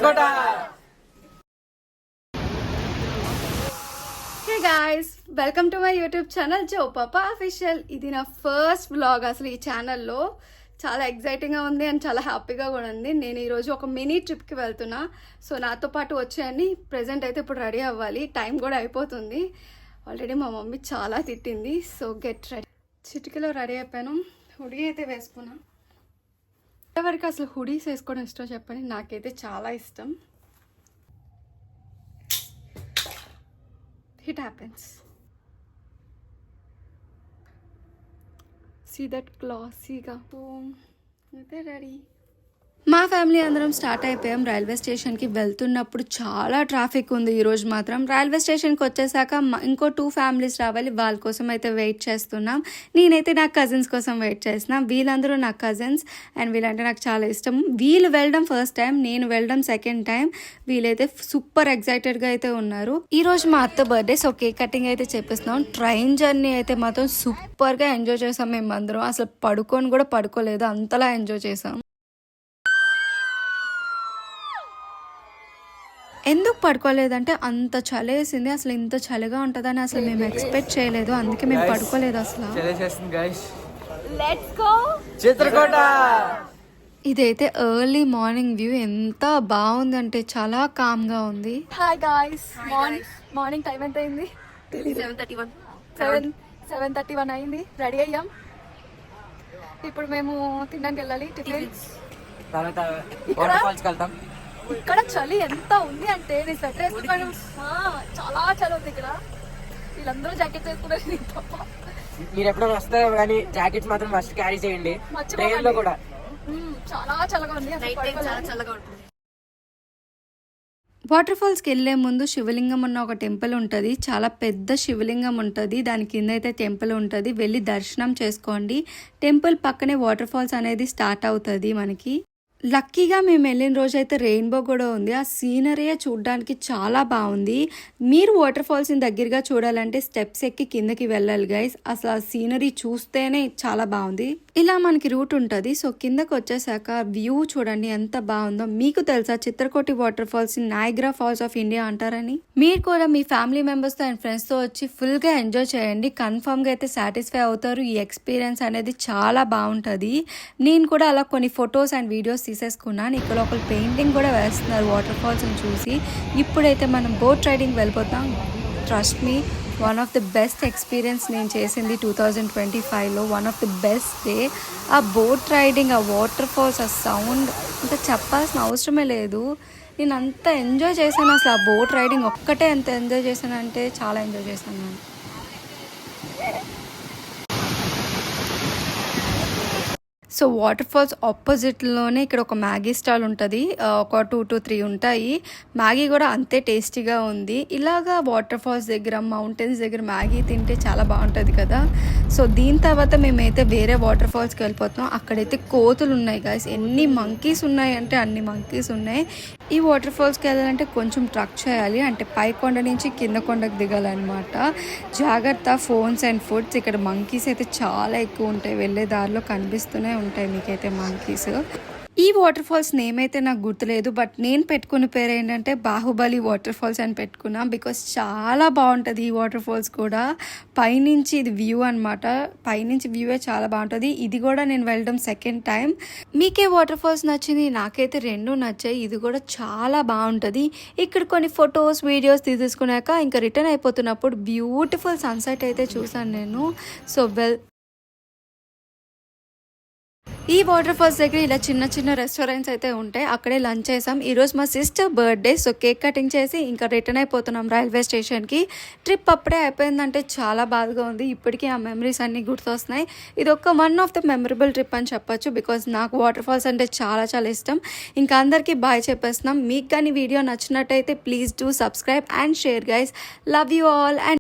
Chitrakote. Hey guys, welcome to my YouTube channel Jo Papa official. ఇది నా first vlog అసలు ఈ ఛానల్లో. చాలా ఎగ్జైటింగ్గా ఉంది అండ్ చాలా హ్యాపీగా కూడా ఉంది. నేను ఈరోజు ఒక మినీ ట్రిప్కి వెళ్తున్నా. సో నాతో పాటు వచ్చాయని ప్రజెంట్ అయితే ఇప్పుడు రెడీ అవ్వాలి. టైం కూడా అయిపోతుంది. ఆల్రెడీ మా మమ్మీ చాలా తిట్టింది. So get ready. చిటికలో రెడీ అయిపోయాను. హుడీ అయితే వేసుకున్నా. ఎవరికి అసలు హుడీస్ వేసుకోవడం ఇష్టం చెప్పండి. నాకైతే చాలా ఇష్టం. It happens. See that glossy ga. Boom. It's ready. మా ఫ్యామిలీ అందరం స్టార్ట్ అయిపోయాం. రైల్వే స్టేషన్కి వెళ్తున్నప్పుడు చాలా ట్రాఫిక్ ఉంది ఈరోజు మాత్రం. రైల్వే స్టేషన్కి వచ్చేసాక ఇంకో 2 ఫ్యామిలీస్ రావాలి. వాళ్ళ కోసం అయితే వెయిట్ చేస్తున్నాం. నేనైతే నా కజిన్స్ కోసం వెయిట్ చేస్తున్నాం. వీళ్ళందరూ నా కజిన్స్ అండ్ వీళ్ళంటే నాకు చాలా ఇష్టం. వీళ్ళు వెళ్ళడం ఫస్ట్ టైం, నేను వెళ్ళడం సెకండ్ టైం. వీళ్ళైతే సూపర్ ఎక్సైటెడ్గా అయితే ఉన్నారు. ఈరోజు మా అత్త బర్త్డే, సో కేక్ కటింగ్ అయితే చేపిస్తున్నాం. ట్రైన్ జర్నీ అయితే మాత్రం సూపర్గా ఎంజాయ్ చేసాం మేమందరం. అసలు పడుకొని కూడా పడుకోలేదు, అంతలా ఎంజాయ్ చేసాం. ఎందుకు పడుకోలేదంటే అంత చలేసింది. అసలు ఇంత చలిగా ఉంటుందని అసలు మేము ఎక్స్పెక్ట్ చేయలేదు. అందుకే మేము పడుకోలేదు అసలు. ఇదైతే ఎర్లీ మార్నింగ్ వ్యూ. ఎంత బాగుందంటే చాలా కామ్గా ఉంది. హాయ్ గాయ్స్, మార్నింగ్ టైం ఎంత అయింది? 7:31 అయింది. రెడీ అయ్యాం. ఇప్పుడు మేము తినడానికి వెళ్ళాలి. ఇక్కడ చలి ఎంత ఉంది అంటే నేను స్వెటర్ వేసుకున్నాను. చాలా చలి ఉంది ఇక్కడ. వీళ్ళందరూ జాకెట్ వేసుకున్నారు తప్ప. మీరు ఎప్పుడైనా వస్తారో కానీ జాకెట్స్ మాత్రం మస్ట్ క్యారీ చేయండి. ట్రైన్ లో కూడా చాలా చల్లగా ఉంది. వాటర్ ఫాల్స్కి వెళ్ళే ముందు శివలింగం ఉన్న ఒక టెంపుల్ ఉంటుంది. చాలా పెద్ద శివలింగం ఉంటుంది. దాని కింద అయితే టెంపుల్ ఉంటుంది. వెళ్ళి దర్శనం చేసుకోండి. టెంపుల్ పక్కనే వాటర్ ఫాల్స్ అనేది స్టార్ట్ అవుతుంది మనకి. లక్కీగా మేము వెళ్ళిన రోజు అయితే రెయిన్బో కూడా ఉంది. ఆ సీనరీ చూడడానికి చాలా బాగుంది. మీరు వాటర్ ఫాల్స్ని దగ్గరగా చూడాలంటే స్టెప్స్ ఎక్కి కిందకి వెళ్ళాలి గైస్. అసలు ఆ సీనరీ చూస్తేనే చాలా బాగుంది. ఇలా మనకి రూట్ ఉంటుంది. సో కిందకి వచ్చేసాక వ్యూ చూడండి ఎంత బాగుందో. మీకు తెలుసా Chitrakoti water falls Niagara falls of India అంటారని? మీరు కూడా మీ ఫ్యామిలీ మెంబర్స్తో అండ్ ఫ్రెండ్స్తో వచ్చి ఫుల్గా ఎంజాయ్ చేయండి. కన్ఫర్మ్గా అయితే సాటిస్ఫై అవుతారు. ఈ ఎక్స్పీరియన్స్ అనేది చాలా బాగుంటుంది. నేను కూడా అలా కొన్ని ఫొటోస్ అండ్ వీడియోస్ తీసేసుకున్నాను. ఇక్కడ ఒకరు పెయింటింగ్ కూడా వేస్తున్నారు వాటర్ ఫాల్స్ని చూసి. ఇప్పుడైతే మనం బోట్ రైడింగ్ వెళ్ళిపోతాం. Trust me, one of the best experience నేను చేసింది 2025లో. One of the best day. ఆ బోట్ రైడింగ్, ఆ వాటర్ ఫాల్స్, ఆ సౌండ్ ఇంకా చెప్పాల్సిన అవసరమే లేదు. నేను అంత ఎంజాయ్ చేశాను. అసలు ఆ బోట్ రైడింగ్ ఒక్కటే ఎంత ఎంజాయ్ చేశానంటే చాలా ఎంజాయ్ చేశాను నేను. సో వాటర్ ఫాల్స్ ఆపోజిట్లోనే ఇక్కడ ఒక మ్యాగీ స్టాల్ ఉంటుంది. ఒక 2 to 3 ఉంటాయి. మ్యాగీ కూడా అంతే టేస్టీగా ఉంది. ఇలాగా వాటర్ ఫాల్స్ దగ్గర, మౌంటైన్స్ దగ్గర మ్యాగీ తింటే చాలా బాగుంటుంది కదా. సో దీని తర్వాత మేమైతే వేరే వాటర్ ఫాల్స్కి వెళ్ళిపోతున్నాం. అక్కడైతే కోతులు ఉన్నాయి గాయస్. ఎన్ని మంకీస్ ఉన్నాయి అంటే అన్ని మంకీస్ ఉన్నాయి. ఈ వాటర్ ఫాల్స్కి వెళ్ళాలంటే కొంచెం ట్రక్ చేయాలి. అంటే పై కొండ నుంచి కింద కొండకు దిగాలన్నమాట. జాగ్రత్త, ఫోన్స్ అండ్ ఫుడ్స్. ఇక్కడ మంకీస్ అయితే చాలా ఎక్కువ ఉంటాయి. వెళ్ళే దారిలో కనిపిస్తూనే ఉంటాయి మీకైతే మంకీస్. ఈ వాటర్ ఫాల్స్ నేమ్ అయితే నాకు గుర్తులేదు. బట్ నేను పెట్టుకున్న పేరు ఏంటంటే బాహుబలి వాటర్ ఫాల్స్ అని పెట్టుకున్నా. బికాస్ చాలా బాగుంటుంది ఈ వాటర్ ఫాల్స్ కూడా. పైనుంచి ఇది వ్యూ అనమాట. పైనుంచి వ్యూవే చాలా బాగుంటుంది. ఇది కూడా నేను వెళ్ళడం సెకండ్ టైం. మీకే వాటర్ ఫాల్స్ నచ్చింది? నాకైతే 2 నచ్చాయి. ఇది కూడా చాలా బాగుంటుంది. ఇక్కడ కొన్ని ఫొటోస్, వీడియోస్ తీసేసుకున్నాక ఇంకా రిటర్న్ అయిపోతున్నప్పుడు బ్యూటిఫుల్ సన్సెట్ అయితే చూసాను నేను. సో ఈ వాటర్ ఫాల్స్ దగ్గర ఇలా చిన్న చిన్న రెస్టారెంట్స్ అయితే ఉంటాయి. అక్కడే లంచ్ చేసాం. ఈరోజు మా sister birthday. So cake cutting చేసి ఇంకా రిటర్న్ అయిపోతున్నాం రైల్వే స్టేషన్కి. ట్రిప్ అప్పుడే అయిపోయిందంటే చాలా బాధగా ఉంది. ఇప్పటికీ ఆ మెమరీస్ అన్నీ గుర్తొస్తున్నాయి. ఇది ఒక one of the memorable trip అని చెప్పొచ్చు. బికాజ్ నాకు వాటర్ ఫాల్స్ అంటే చాలా చాలా ఇష్టం. ఇంకా అందరికీ బాయ్ చెప్పేస్తున్నాం. మీకు కానీ వీడియో నచ్చినట్టయితే please do subscribe and share guys. Love you all. And